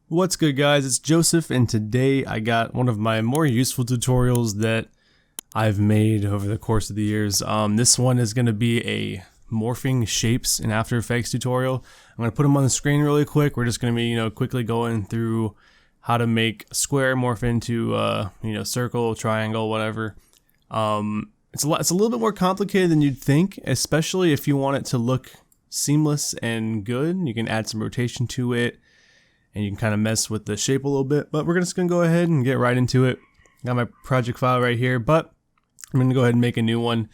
What's good, guys? It's Joseph, and today I got one of my more useful tutorials that I've made over the course of the years. This one is going to be a morphing shapes in After Effects tutorial. I'm going to put them on the screen really quick. We're just going to be, quickly going through how to make a square morph into, circle, triangle, whatever. It's a little bit more complicated than you'd think, especially if you want it to look seamless and good. You can add some rotation to it, and you can kind of mess with the shape a little bit, but we're just gonna go ahead and get right into it. Got my project file right here, but I'm gonna go ahead and make a new one,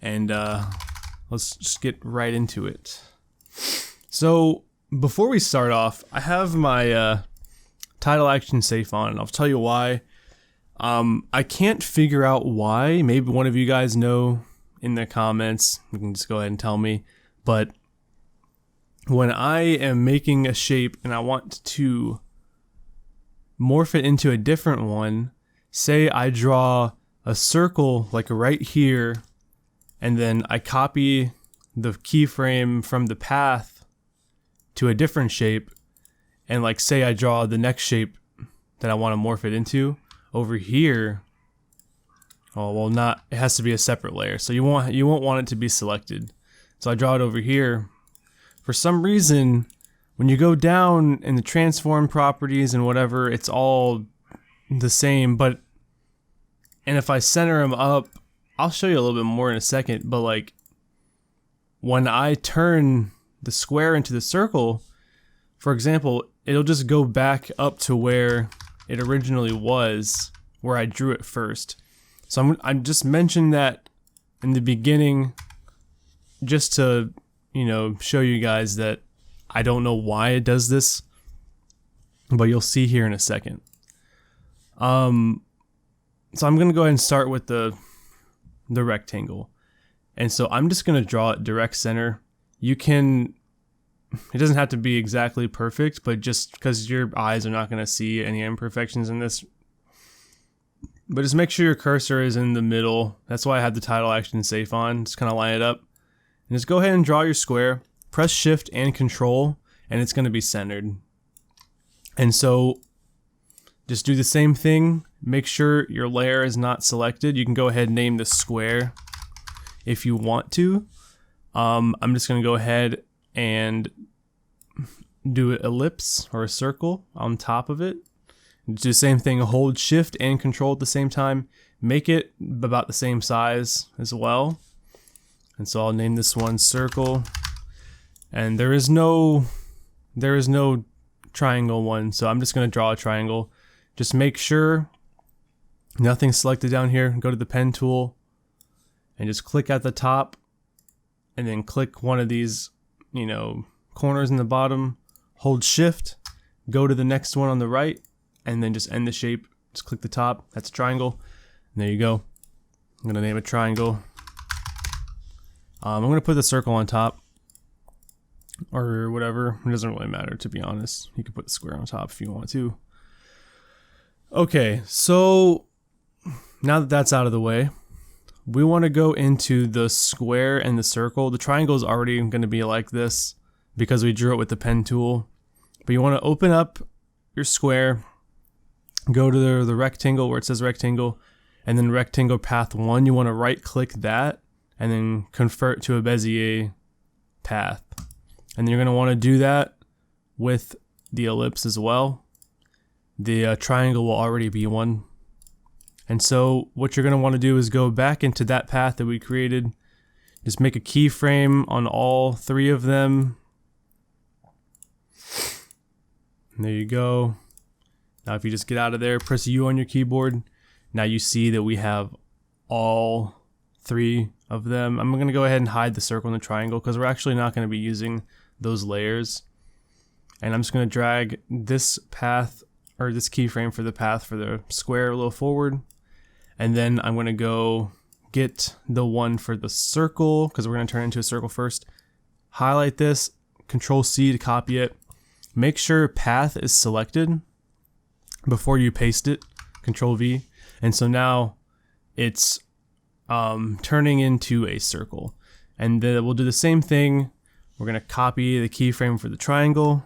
and let's just get right into it. So before we start off, I have my title action safe on, and I'll tell you why. I can't figure out why. Maybe one of you guys know in the comments. You can just go ahead and tell me, but when I am making a shape and I want to morph it into a different one, say I draw a circle like right here, and then I copy the keyframe from the path to a different shape, and like say I draw the next shape that I want to morph it into over here. Oh, well, not, it has to be a separate layer, so you won't want it to be selected. So I draw it over here. For some reason, when you go down in the transform properties and whatever, it's all the same, and if I center them up, I'll show you a little bit more in a second, but like when I turn the square into the circle, for example, it'll just go back up to where it originally was, where I drew it first. So I'm just mentioned that in the beginning, just to show you guys that I don't know why it does this, but you'll see here in a second. So I'm gonna go ahead and start with the rectangle, and so I'm just gonna draw it direct center. It doesn't have to be exactly perfect, but just because your eyes are not gonna see any imperfections in this, but just make sure your cursor is in the middle. That's why I have the title action safe on. Just kind of line it up. And just go ahead and draw your square, press shift and control, and it's going to be centered. And so just do the same thing. Make sure your layer is not selected. You can go ahead and name the square if you want to. I'm just going to go ahead and do an ellipse or a circle on top of it. Do the same thing, hold shift and control at the same time. Make it about the same size as well. And so I'll name this one circle, and there is no triangle one, so I'm just going to draw a triangle. Just make sure nothing's selected down here. Go to the pen tool and just click at the top, and then click one of these corners in the bottom, hold shift, go to the next one on the right, and then just end the shape. Just click the top. That's a triangle, and there you go. I'm going to name it triangle. I'm going to put the circle on top, or whatever. It doesn't really matter, to be honest. You can put the square on top if you want to. Okay, so now that that's out of the way, we want to go into the square and the circle. The triangle is already going to be like this because we drew it with the pen tool. But you want to open up your square, go to the rectangle where it says rectangle, and then rectangle path 1. You want to right click that, and then convert to a Bezier path. And then you're going to want to do that with the ellipse as well. The triangle will already be one. And so what you're going to want to do is go back into that path that we created. Just make a keyframe on all 3 of them. And there you go. Now if you just get out of there, press U on your keyboard. Now you see that we have all 3 of them. I'm going to go ahead and hide the circle and the triangle because we're actually not going to be using those layers. And I'm just going to drag this path, or this keyframe for the path for the square, a little forward. And then I'm going to go get the one for the circle because we're going to turn it into a circle first. Highlight this, Control C to copy it. Make sure path is selected before you paste it, Control V. And so now it's turning into a circle, and then we'll do the same thing. We're going to copy the keyframe for the triangle,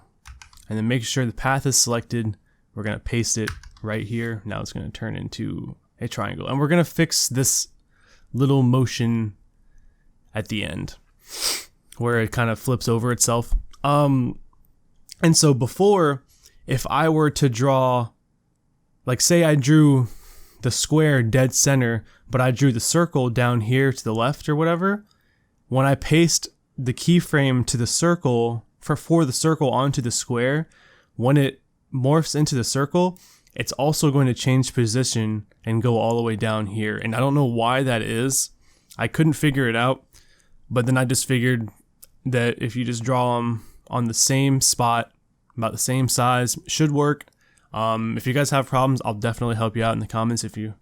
and then make sure the path is selected. We're going to paste it right here. Now it's going to turn into a triangle, and we're going to fix this little motion at the end where it kind of flips over itself. And so before, if I were to draw, like say I drew the square dead center, but I drew the circle down here to the left or whatever, when I paste the keyframe to the circle for the circle onto the square, when it morphs into the circle, it's also going to change position and go all the way down here. And I don't know why that is. I couldn't figure it out, but then I just figured that if you just draw them on the same spot, about the same size, should work. If you guys have problems, I'll definitely help you out in the comments if you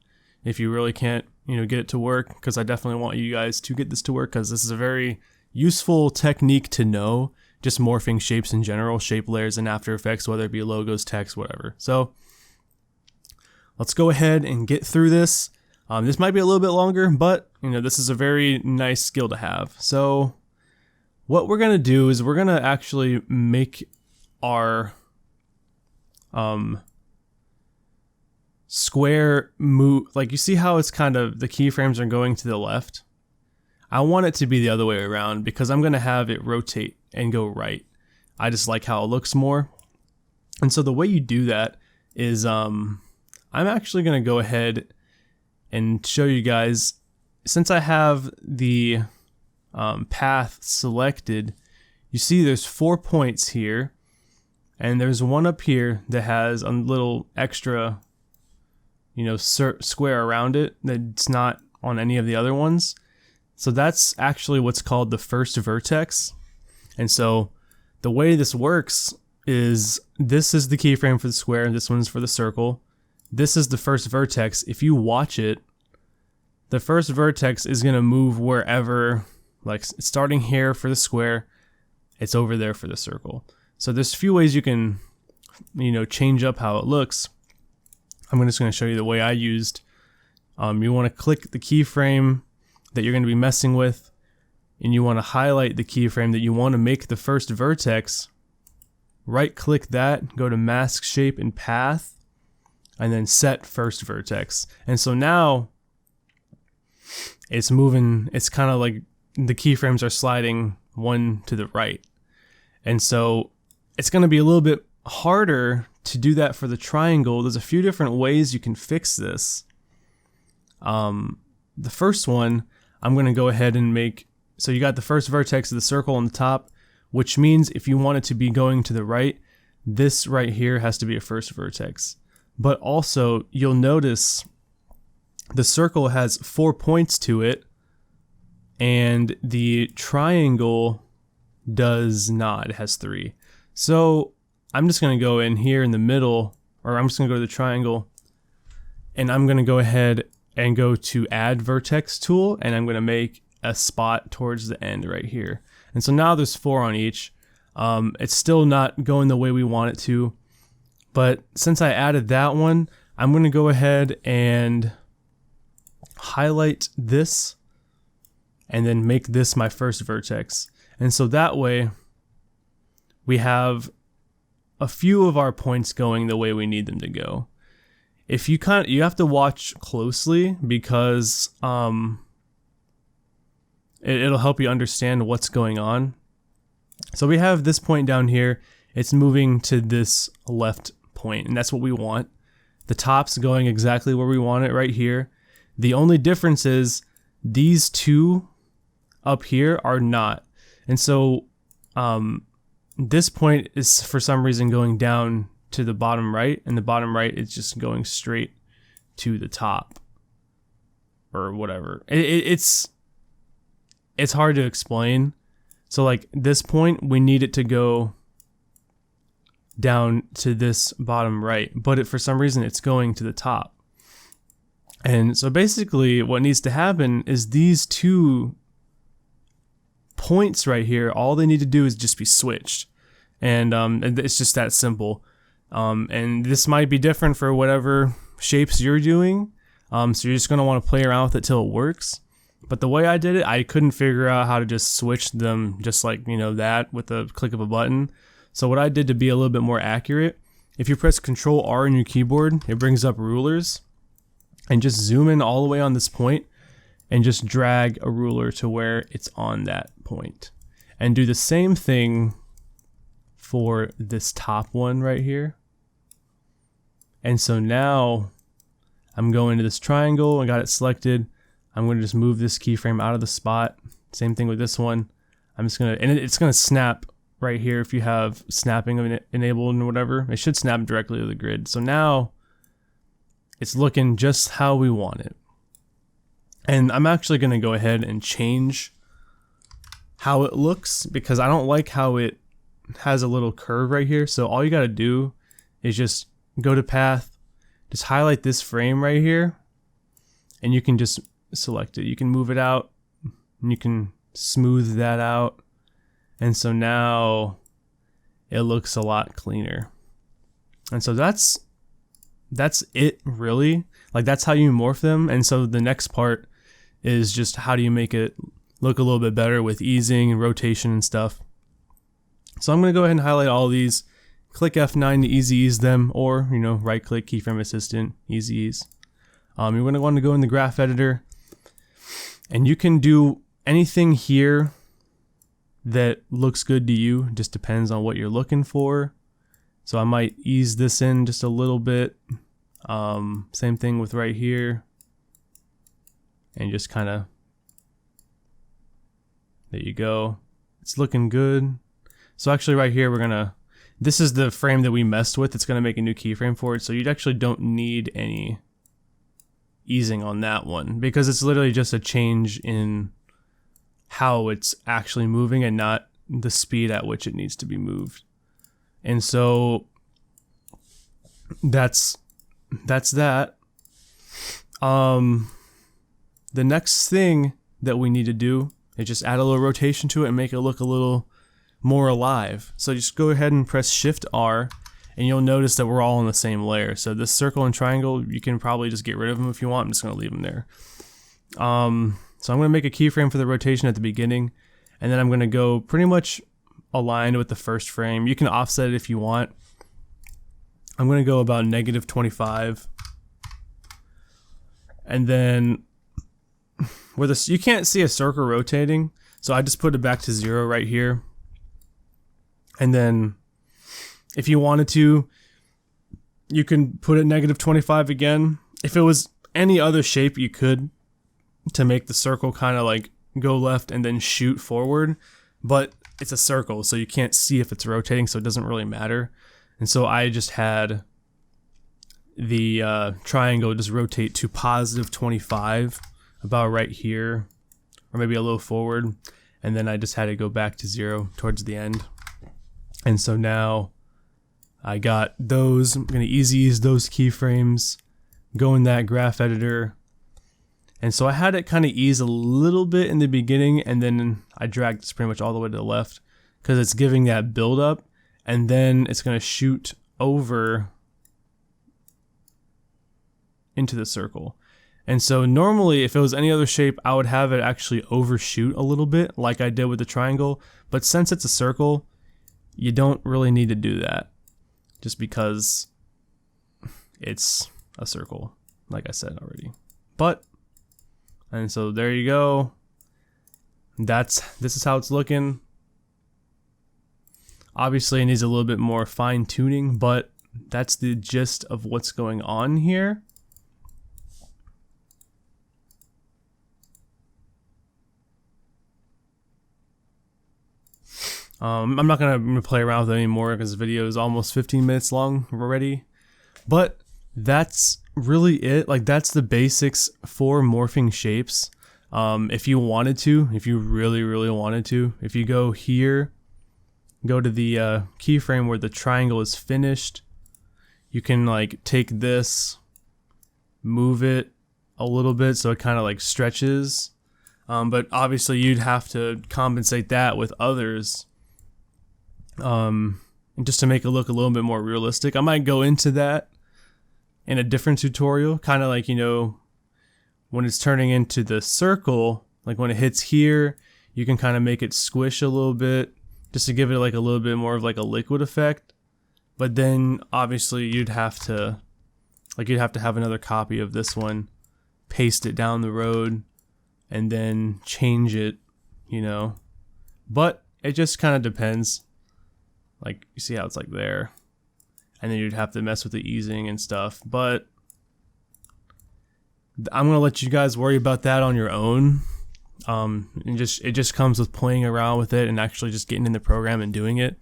really can't, get it to work, because I definitely want you guys to get this to work, because this is a very useful technique to know, just morphing shapes in general, shape layers in After Effects, whether it be logos, text, whatever. So let's go ahead and get through this. This might be a little bit longer, but this is a very nice skill to have. So what we're gonna do is we're gonna actually make our square move. Like, you see how it's kind of, the keyframes are going to the left? I want it to be the other way around, because I'm gonna have it rotate and go right. I just like how it looks more. And so the way you do that is I'm actually gonna go ahead and show you guys, since I have the path selected, you see there's 4 points here, and there's one up here that has a little extra, square around it that's not on any of the other ones. So that's actually what's called the first vertex. And so the way this works is, this is the keyframe for the square, and this one's for the circle. This is the first vertex. If you watch it, the first vertex is going to move wherever, like starting here for the square, it's over there for the circle. So there's a few ways you can, change up how it looks. I'm just going to show you the way I used. You want to click the keyframe that you're going to be messing with, and you want to highlight the keyframe that you want to make the first vertex. Right click that, go to mask shape and path, and then set first vertex. And so now it's moving, it's kind of like the keyframes are sliding one to the right. And so it's going to be a little bit harder to do that for the triangle. There's a few different ways you can fix this. The first one, I'm going to go ahead and make, so you got the first vertex of the circle on the top, which means if you want it to be going to the right, this right here has to be a first vertex. But also, you'll notice the circle has 4 points to it, and the triangle does not. It has 3. So I'm just going to go in here in the middle, or I'm just going to go to the triangle, and I'm going to go ahead and go to Add Vertex Tool, and I'm going to make a spot towards the end right here. And so now there's 4 on each. It's still not going the way we want it to, but since I added that one, I'm going to go ahead and highlight this and then make this my first vertex. And so that way we have a few of our points going the way we need them to go. If you have to watch closely, because it'll help you understand what's going on. So we have this point down here, it's moving to this left point, and that's what we want. The top's going exactly where we want it, right here. The only difference is these two up here are not. And so this point is for some reason going down to the bottom right, and the bottom right is just going straight to the top or whatever. It's hard to explain. So like this point, we need it to go down to this bottom right, but for some reason it's going to the top. And so basically what needs to happen is these 2 points right here, all they need to do is just be switched. And it's just that simple. And this might be different for whatever shapes you're doing. So you're just going to want to play around with it till it works. But the way I did it, I couldn't figure out how to just switch them just like, that with the click of a button. So what I did to be a little bit more accurate, if you press Control R on your keyboard, it brings up rulers, and just zoom in all the way on this point and just drag a ruler to where it's on that point. And do the same thing for this top one right here. And so now I'm going to this triangle, I got it selected. I'm going to just move this keyframe out of the spot. Same thing with this one. I'm just going to, and it's going to snap right here if you have snapping enabled and whatever. It should snap directly to the grid. So now it's looking just how we want it. And I'm actually going to go ahead and change how it looks because I don't like how it has a little curve right here. So all you got to do is just go to path, just highlight this frame right here, and you can just select it. You can move it out, and you can smooth that out. And so now it looks a lot cleaner. And so that's it really. Like that's how you morph them. And so the next part is just how do you make it look a little bit better with easing and rotation and stuff. So I'm going to go ahead and highlight all of these, click F9 to easy ease them, or right click keyframe assistant, easy ease. You're going to want to go in the graph editor, and you can do anything here that looks good to you. Just depends on what you're looking for. So I might ease this in just a little bit. Same thing with right here, and just kind of, there you go. It's looking good. So actually right here, this is the frame that we messed with. It's going to make a new keyframe for it. So you actually don't need any easing on that one because it's literally just a change in how it's actually moving and not the speed at which it needs to be moved. And so that's that. The next thing that we need to do is just add a little rotation to it and make it look a little more alive. So just go ahead and press Shift R, and you'll notice that we're all on the same layer. So this circle and triangle, you can probably just get rid of them if you want. I'm just going to leave them there. So I'm going to make a keyframe for the rotation at the beginning, and then I'm going to go pretty much aligned with the first frame. You can offset it if you want. I'm going to go about -25, and then where this, you can't see a circle rotating, so I just put it back to 0 right here. And then if you wanted to, you can put it -25 again. If it was any other shape, you could, to make the circle kind of like go left and then shoot forward, but it's a circle, so you can't see if it's rotating, so it doesn't really matter. And so I just had the triangle just rotate to +25, about right here, or maybe a little forward, and then I just had it go back to 0 towards the end. And so now I got those. I'm going to easy ease those keyframes, go in that graph editor. And so I had it kind of ease a little bit in the beginning, and then I dragged this pretty much all the way to the left because it's giving that build up, and then it's going to shoot over into the circle. And so normally if it was any other shape, I would have it actually overshoot a little bit like I did with the triangle. But since it's a circle, you don't really need to do that just because it's a circle, like I said already. And so there you go. This is how it's looking. Obviously it needs a little bit more fine tuning, but that's the gist of what's going on here. I'm not gonna play around with it anymore because the video is almost 15 minutes long already. But that's really it. Like, that's the basics for morphing shapes. If you wanted to, if you really wanted to, if you go here, go to the keyframe where the triangle is finished, you can like take this, move it a little bit so it kind of like stretches. But obviously you'd have to compensate that with others. Just to make it look a little bit more realistic. I might go into that in a different tutorial, kind of like, when it's turning into the circle, like when it hits here, you can kind of make it squish a little bit, just to give it like a little bit more of like a liquid effect. But then obviously you'd have to have another copy of this one, paste it down the road, and then change it, you know. But it just kind of depends. Like, you see how it's like there, and then you'd have to mess with the easing and stuff. But I'm gonna let you guys worry about that on your own. And it just comes with playing around with it and actually just getting in the program and doing it.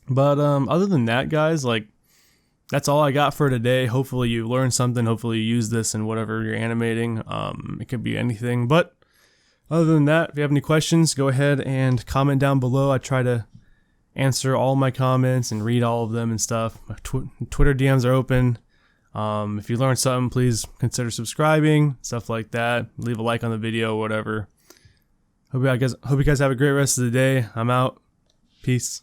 But other than that, guys, like, that's all I got for today. Hopefully you learned something. Hopefully you use this in whatever you're animating. It could be anything. But other than that, if you have any questions, go ahead and comment down below. I try to answer all my comments and read all of them and stuff. My Twitter DMs are open. If you learned something, please consider subscribing, stuff like that. Leave a like on the video, whatever. Hope you guys have a great rest of the day. I'm out. Peace.